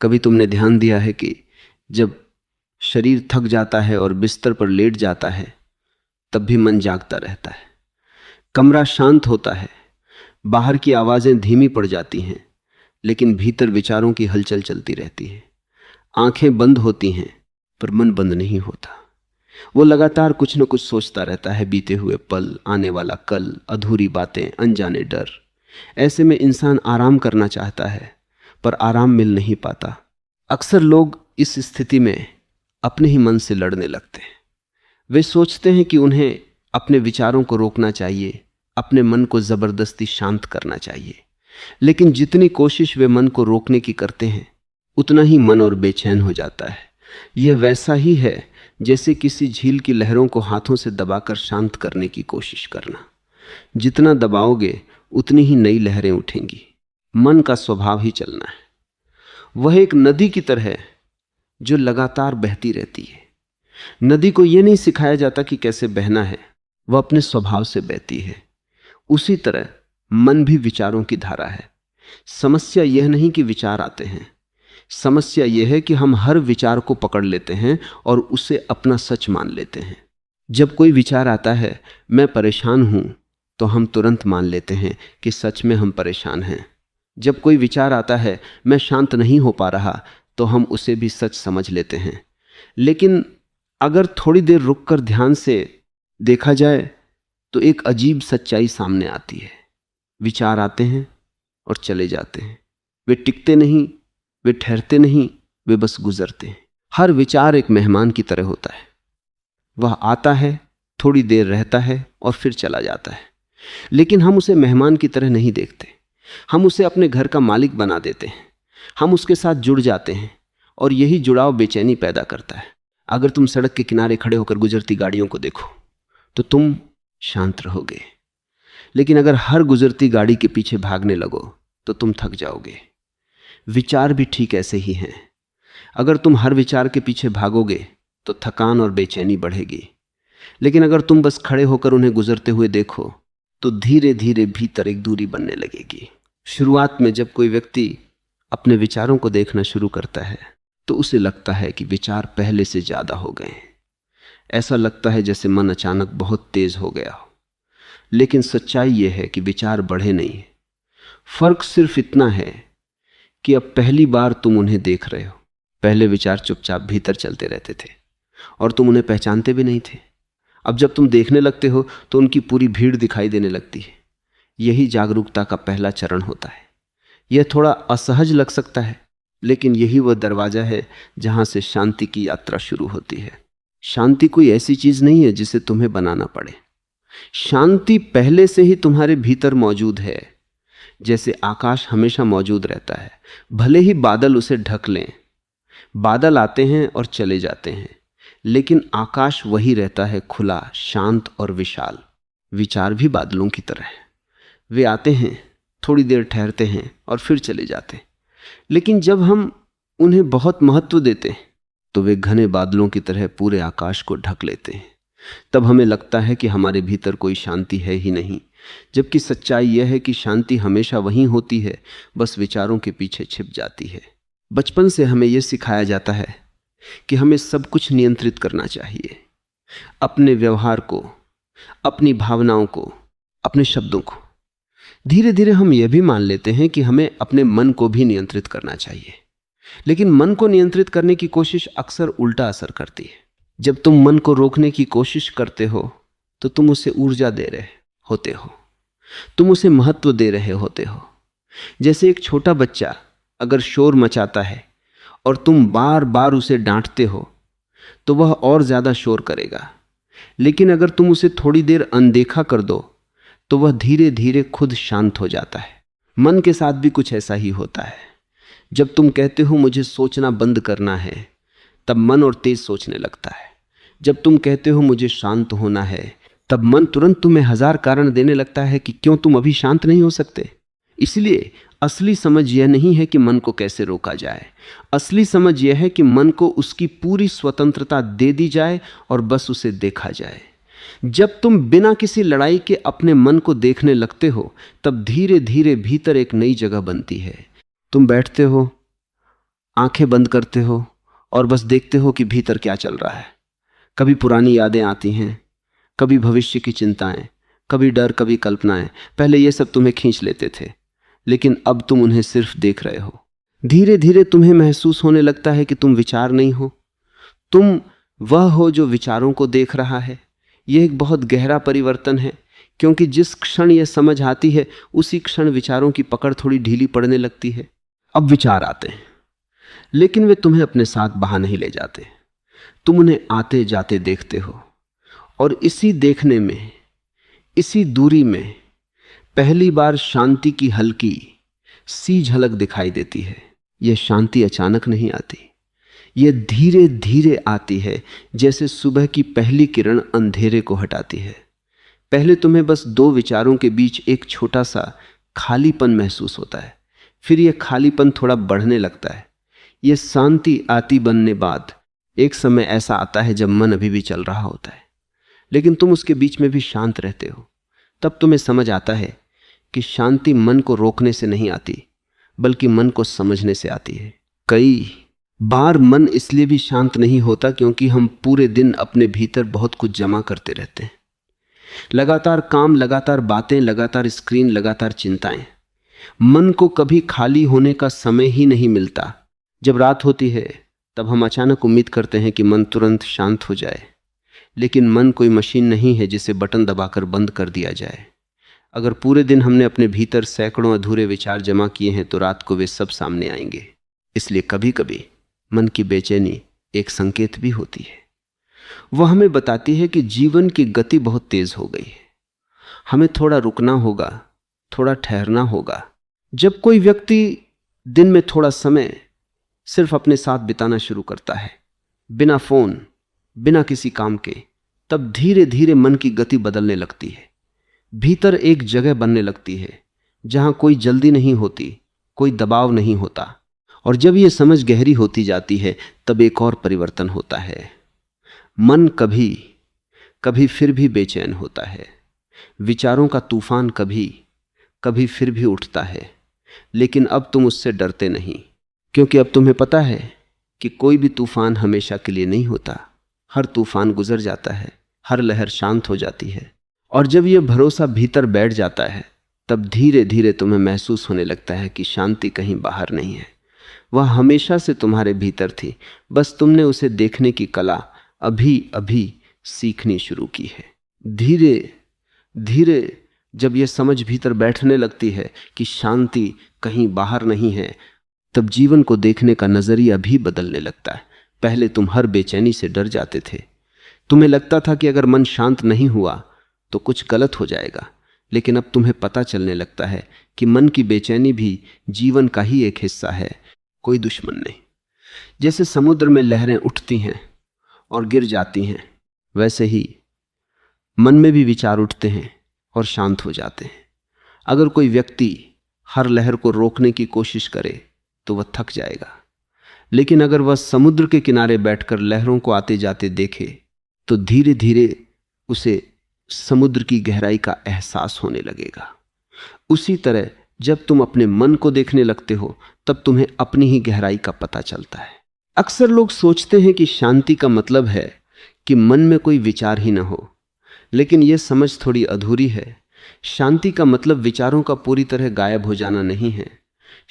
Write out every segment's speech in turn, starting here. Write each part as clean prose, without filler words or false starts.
कभी तुमने ध्यान दिया है कि जब शरीर थक जाता है और बिस्तर पर लेट जाता है तब भी मन जागता रहता है। कमरा शांत होता है, बाहर की आवाजें धीमी पड़ जाती हैं, लेकिन भीतर विचारों की हलचल चलती रहती है। आंखें बंद होती हैं पर मन बंद नहीं होता। वो लगातार कुछ न कुछ सोचता रहता है, बीते हुए पल, आने वाला कल, अधूरी बातें, अनजाने डर। ऐसे में इंसान आराम करना चाहता है पर आराम मिल नहीं पाता। अक्सर लोग इस स्थिति में अपने ही मन से लड़ने लगते हैं। वे सोचते हैं कि उन्हें अपने विचारों को रोकना चाहिए, अपने मन को जबरदस्ती शांत करना चाहिए, लेकिन जितनी कोशिश वे मन को रोकने की करते हैं उतना ही मन और बेचैन हो जाता है। यह वैसा ही है जैसे किसी झील की लहरों को हाथों से दबाकर शांत करने की कोशिश करना। जितना दबाओगे उतनी ही नई लहरें उठेंगी। मन का स्वभाव ही चलना है। वह एक नदी की तरह है जो लगातार बहती रहती है। नदी को यह नहीं सिखाया जाता कि कैसे बहना है, वह अपने स्वभाव से बहती है। उसी तरह मन भी विचारों की धारा है। समस्या यह नहीं कि विचार आते हैं, समस्या यह है कि हम हर विचार को पकड़ लेते हैं और उसे अपना सच मान लेते हैं। जब कोई विचार आता है, मैं परेशान हूं, तो हम तुरंत मान लेते हैं कि सच में हम परेशान हैं। जब कोई विचार आता है, मैं शांत नहीं हो पा रहा, तो हम उसे भी सच समझ लेते हैं। लेकिन अगर थोड़ी देर रुककर ध्यान से देखा जाए तो एक अजीब सच्चाई सामने आती है। विचार आते हैं और चले जाते हैं। वे टिकते नहीं, वे ठहरते नहीं, वे बस गुजरते हैं। हर विचार एक मेहमान की तरह होता है। वह आता है, थोड़ी देर रहता है और फिर चला जाता है। लेकिन हम उसे मेहमान की तरह नहीं देखते। हम उसे अपने घर का मालिक बना देते हैं। हम उसके साथ जुड़ जाते हैं और यही जुड़ाव बेचैनी पैदा करता है। अगर तुम सड़क के किनारे खड़े होकर गुजरती गाड़ियों को देखो तो तुम शांत रहोगे, लेकिन अगर हर गुजरती गाड़ी के पीछे भागने लगो तो तुम थक जाओगे। विचार भी ठीक ऐसे ही हैं। अगर तुम हर विचार के पीछे भागोगे तो थकान और बेचैनी बढ़ेगी, लेकिन अगर तुम बस खड़े होकर उन्हें गुजरते हुए देखो तो धीरे धीरे भीतर एक दूरी बनने लगेगी। शुरुआत में जब कोई व्यक्ति अपने विचारों को देखना शुरू करता है तो उसे लगता है कि विचार पहले से ज्यादा हो गए हैं। ऐसा लगता है जैसे मन अचानक बहुत तेज हो गया हो, लेकिन सच्चाई यह है कि विचार बढ़े नहीं। फर्क सिर्फ इतना है कि अब पहली बार तुम उन्हें देख रहे हो। पहले विचार चुपचाप भीतर चलते रहते थे और तुम उन्हें पहचानते भी नहीं थे। अब जब तुम देखने लगते हो तो उनकी पूरी भीड़ दिखाई देने लगती है। यही जागरूकता का पहला चरण होता है। यह थोड़ा असहज लग सकता है, लेकिन यही वह दरवाजा है जहां से शांति की यात्रा शुरू होती है। शांति कोई ऐसी चीज नहीं है जिसे तुम्हें बनाना पड़े। शांति पहले से ही तुम्हारे भीतर मौजूद है। जैसे आकाश हमेशा मौजूद रहता है, भले ही बादल उसे ढक लें। बादल आते हैं और चले जाते हैं, लेकिन आकाश वही रहता है, खुला, शांत और विशाल। विचार भी बादलों की तरह है। वे आते हैं, थोड़ी देर ठहरते हैं और फिर चले जाते हैं, लेकिन जब हम उन्हें बहुत महत्व देते हैं तो वे घने बादलों की तरह पूरे आकाश को ढक लेते हैं। तब हमें लगता है कि हमारे भीतर कोई शांति है ही नहीं, जबकि सच्चाई यह है कि शांति हमेशा वहीं होती है, बस विचारों के पीछे छिप जाती है। बचपन से हमें यह सिखाया जाता है कि हमें सब कुछ नियंत्रित करना चाहिए, अपने व्यवहार को, अपनी भावनाओं को, अपने शब्दों को। धीरे धीरे हम यह भी मान लेते हैं कि हमें अपने मन को भी नियंत्रित करना चाहिए, लेकिन मन को नियंत्रित करने की कोशिश अक्सर उल्टा असर करती है। जब तुम मन को रोकने की कोशिश करते हो तो तुम उसे ऊर्जा दे रहे होते हो, तुम उसे महत्व दे रहे होते हो। जैसे एक छोटा बच्चा अगर शोर मचाता है और तुम बार बार उसे डांटते हो तो वह और ज्यादा शोर करेगा, लेकिन अगर तुम उसे थोड़ी देर अनदेखा कर दो तो वह धीरे धीरे खुद शांत हो जाता है। मन के साथ भी कुछ ऐसा ही होता है। जब तुम कहते हो मुझे सोचना बंद करना है, तब मन और तेज सोचने लगता है। जब तुम कहते हो मुझे शांत होना है, तब मन तुरंत तुम्हें 1000 कारण देने लगता है कि क्यों तुम अभी शांत नहीं हो सकते। इसलिए असली समझ यह नहीं है कि मन को कैसे रोका जाए। असली समझ यह है कि मन को उसकी पूरी स्वतंत्रता दे दी जाए और बस उसे देखा जाए। जब तुम बिना किसी लड़ाई के अपने मन को देखने लगते हो, तब धीरे धीरे भीतर एक नई जगह बनती है। तुम बैठते हो आंखें बंद करते हो और बस देखते हो कि भीतर क्या चल रहा है। कभी पुरानी यादें आती हैं, कभी भविष्य की चिंताएं, कभी डर, कभी कल्पनाएं। पहले ये सब तुम्हें खींच लेते थे, लेकिन अब तुम उन्हें सिर्फ देख रहे हो। धीरे धीरे तुम्हें महसूस होने लगता है कि तुम विचार नहीं हो, तुम वह हो जो विचारों को देख रहा है। यह एक बहुत गहरा परिवर्तन है, क्योंकि जिस क्षण यह समझ आती है उसी क्षण विचारों की पकड़ थोड़ी ढीली पड़ने लगती है। अब विचार आते हैं, लेकिन वे तुम्हें अपने साथ बहा नहीं ले जाते। तुम उन्हें आते जाते देखते हो, और इसी देखने में, इसी दूरी में पहली बार शांति की हल्की सी झलक दिखाई देती है। यह शांति अचानक नहीं आती, यह धीरे धीरे आती है, जैसे सुबह की पहली किरण अंधेरे को हटाती है। पहले तुम्हें बस दो विचारों के बीच एक छोटा सा खालीपन महसूस होता है, फिर यह खालीपन थोड़ा बढ़ने लगता है। यह शांति आती बनने बाद एक समय ऐसा आता है जब मन अभी भी चल रहा होता है, लेकिन तुम उसके बीच में भी शांत रहते हो। तब तुम्हें समझ आता है कि शांति मन को रोकने से नहीं आती, बल्कि मन को समझने से आती है। कई बार मन इसलिए भी शांत नहीं होता क्योंकि हम पूरे दिन अपने भीतर बहुत कुछ जमा करते रहते हैं। लगातार काम, लगातार बातें, लगातार स्क्रीन, लगातार चिंताएं। मन को कभी खाली होने का समय ही नहीं मिलता। जब रात होती है तब हम अचानक उम्मीद करते हैं कि मन तुरंत शांत हो जाए, लेकिन मन कोई मशीन नहीं है जिसे बटन दबाकर बंद कर दिया जाए। अगर पूरे दिन हमने अपने भीतर सैकड़ों अधूरे विचार जमा किए हैं तो रात को वे सब सामने आएंगे। इसलिए कभी कभी मन की बेचैनी एक संकेत भी होती है। वह हमें बताती है कि जीवन की गति बहुत तेज हो गई है, हमें थोड़ा रुकना होगा, थोड़ा ठहरना होगा। जब कोई व्यक्ति दिन में थोड़ा समय सिर्फ अपने साथ बिताना शुरू करता है, बिना फोन, बिना किसी काम के, तब धीरे धीरे मन की गति बदलने लगती है। भीतर एक जगह बनने लगती है जहां कोई जल्दी नहीं होती, कोई दबाव नहीं होता। और जब यह समझ गहरी होती जाती है तब एक और परिवर्तन होता है। मन कभी कभी फिर भी बेचैन होता है, विचारों का तूफान कभी कभी फिर भी उठता है, लेकिन अब तुम उससे डरते नहीं, क्योंकि अब तुम्हें पता है कि कोई भी तूफान हमेशा के लिए नहीं होता। हर तूफान गुजर जाता है, हर लहर शांत हो जाती है। और जब यह भरोसा भीतर बैठ जाता है तब धीरे धीरे तुम्हें महसूस होने लगता है कि शांति कहीं बाहर नहीं है, वह हमेशा से तुम्हारे भीतर थी, बस तुमने उसे देखने की कला अभी अभी सीखनी शुरू की है। धीरे धीरे जब यह समझ भीतर बैठने लगती है कि शांति कहीं बाहर नहीं है, तब जीवन को देखने का नजरिया भी बदलने लगता है। पहले तुम हर बेचैनी से डर जाते थे, तुम्हें लगता था कि अगर मन शांत नहीं हुआ तो कुछ गलत हो जाएगा, लेकिन अब तुम्हें पता चलने लगता है कि मन की बेचैनी भी जीवन का ही एक हिस्सा है, कोई दुश्मन नहीं। जैसे समुद्र में लहरें उठती हैं और गिर जाती हैं, वैसे ही मन में भी विचार उठते हैं और शांत हो जाते हैं। अगर कोई व्यक्ति हर लहर को रोकने की कोशिश करे तो वह थक जाएगा, लेकिन अगर वह समुद्र के किनारे बैठकर लहरों को आते जाते देखे तो धीरे धीरे उसे समुद्र की गहराई का एहसास होने लगेगा। उसी तरह जब तुम अपने मन को देखने लगते हो तब तुम्हें अपनी ही गहराई का पता चलता है। अक्सर लोग सोचते हैं कि शांति का मतलब है कि मन में कोई विचार ही ना हो, लेकिन यह समझ थोड़ी अधूरी है। शांति का मतलब विचारों का पूरी तरह गायब हो जाना नहीं है।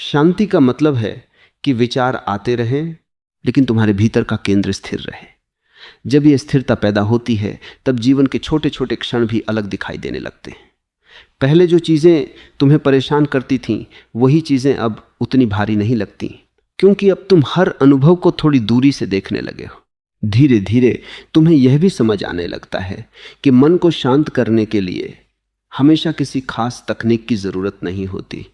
शांति का मतलब है कि विचार आते रहें, लेकिन तुम्हारे भीतर का केंद्र स्थिर रहे। जब यह स्थिरता पैदा होती है तब जीवन के छोटे छोटे क्षण भी अलग दिखाई देने लगते हैं। पहले जो चीज़ें तुम्हें परेशान करती थीं वही चीज़ें अब उतनी भारी नहीं लगती, क्योंकि अब तुम हर अनुभव को थोड़ी दूरी से देखने लगे हो। धीरे धीरे तुम्हें यह भी समझ आने लगता है कि मन को शांत करने के लिए हमेशा किसी खास तकनीक की ज़रूरत नहीं होती।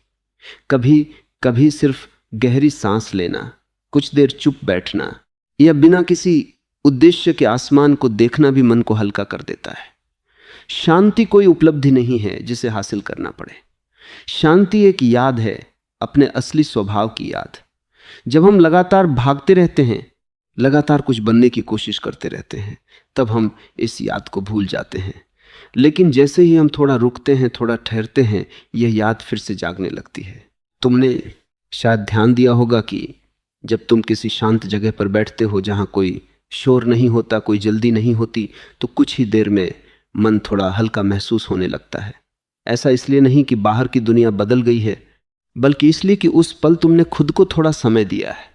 कभी कभी सिर्फ गहरी सांस लेना, कुछ देर चुप बैठना या बिना किसी उद्देश्य के आसमान को देखना भी मन को हल्का कर देता है। शांति कोई उपलब्धि नहीं है जिसे हासिल करना पड़े। शांति एक याद है, अपने असली स्वभाव की याद। जब हम लगातार भागते रहते हैं, लगातार कुछ बनने की कोशिश करते रहते हैं, तब हम इस याद को भूल जाते हैं। लेकिन जैसे ही हम थोड़ा रुकते हैं, थोड़ा ठहरते हैं, यह याद फिर से जागने लगती है। तुमने शायद ध्यान दिया होगा कि जब तुम किसी शांत जगह पर बैठते हो जहां कोई शोर नहीं होता, कोई जल्दी नहीं होती, तो कुछ ही देर में मन थोड़ा हल्का महसूस होने लगता है। ऐसा इसलिए नहीं कि बाहर की दुनिया बदल गई है, बल्कि इसलिए कि उस पल तुमने खुद को थोड़ा समय दिया है।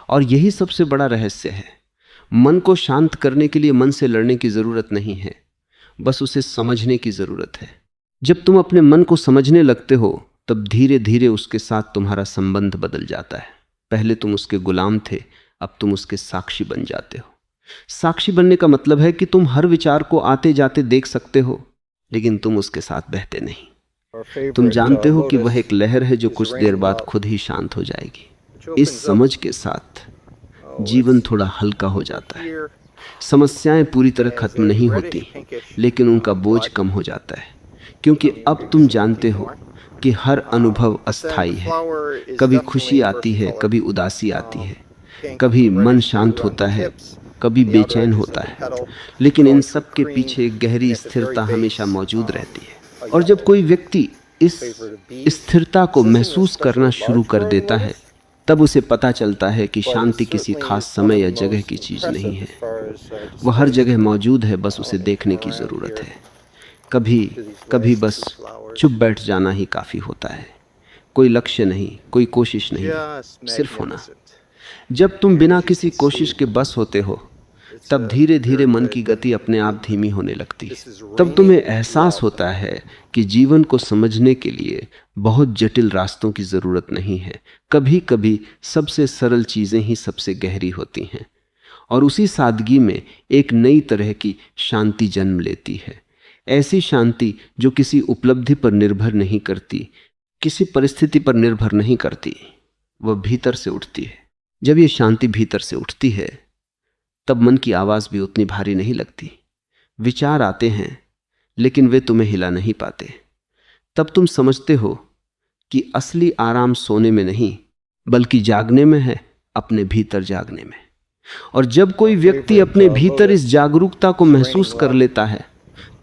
और यही सबसे बड़ा रहस्य है। मन को शांत करने के लिए मन से लड़ने की जरूरत नहीं है, बस उसे समझने की जरूरत है। जब तुम अपने मन को समझने लगते हो तब धीरे धीरे उसके साथ तुम्हारा संबंध बदल जाता है। पहले तुम उसके गुलाम थे, अब तुम उसके साक्षी बन जाते हो। साक्षी बनने का मतलब है कि तुम हर विचार को आते जाते देख सकते हो, लेकिन तुम उसके साथ बहते नहीं। तुम जानते हो कि वह एक लहर है जो कुछ देर बाद खुद ही शांत हो जाएगी। इस समझ के साथ जीवन थोड़ा हल्का हो जाता है। समस्याएं पूरी तरह खत्म नहीं होती, लेकिन उनका बोझ कम हो जाता है, क्योंकि अब तुम जानते हो कि हर अनुभव अस्थायी है। कभी खुशी आती है, कभी उदासी आती है, कभी मन शांत होता है, कभी बेचैन होता है, लेकिन इन सब के पीछे एक गहरी स्थिरता हमेशा मौजूद रहती है। और जब कोई व्यक्ति इस स्थिरता को महसूस करना शुरू कर देता है, तब उसे पता चलता है कि शांति किसी खास समय या जगह की चीज नहीं है। वह हर जगह मौजूद है, बस उसे देखने की जरूरत है। कभी कभी बस चुप बैठ जाना ही काफी होता है। कोई लक्ष्य नहीं, कोई कोशिश नहीं, सिर्फ होना। जब तुम बिना किसी कोशिश के बस होते हो, तब धीरे धीरे मन की गति अपने आप धीमी होने लगती है। तब तुम्हें एहसास होता है कि जीवन को समझने के लिए बहुत जटिल रास्तों की जरूरत नहीं है। कभी कभी सबसे सरल चीजें ही सबसे गहरी होती हैं, और उसी सादगी में एक नई तरह की शांति जन्म लेती है। ऐसी शांति जो किसी उपलब्धि पर निर्भर नहीं करती, किसी परिस्थिति पर निर्भर नहीं करती, वह भीतर से उठती है। जब ये शांति भीतर से उठती है, तब मन की आवाज भी उतनी भारी नहीं लगती। विचार आते हैं, लेकिन वे तुम्हें हिला नहीं पाते। तब तुम समझते हो कि असली आराम सोने में नहीं, बल्कि जागने में है, अपने भीतर जागने में। और जब कोई व्यक्ति अपने भीतर इस जागरूकता को महसूस कर लेता है,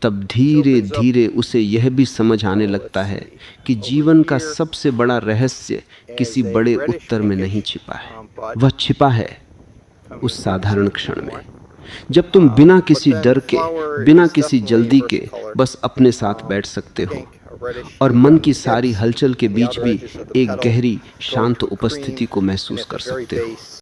तब धीरे धीरे उसे यह भी समझ आने लगता है कि जीवन का सबसे बड़ा रहस्य किसी बड़े उत्तर में नहीं छिपा है, वह छिपा है उस साधारण क्षण में, जब तुम बिना किसी डर के, बिना किसी जल्दी के बस अपने साथ बैठ सकते हो और मन की सारी हलचल के बीच भी एक गहरी शांत उपस्थिति को महसूस कर सकते हो।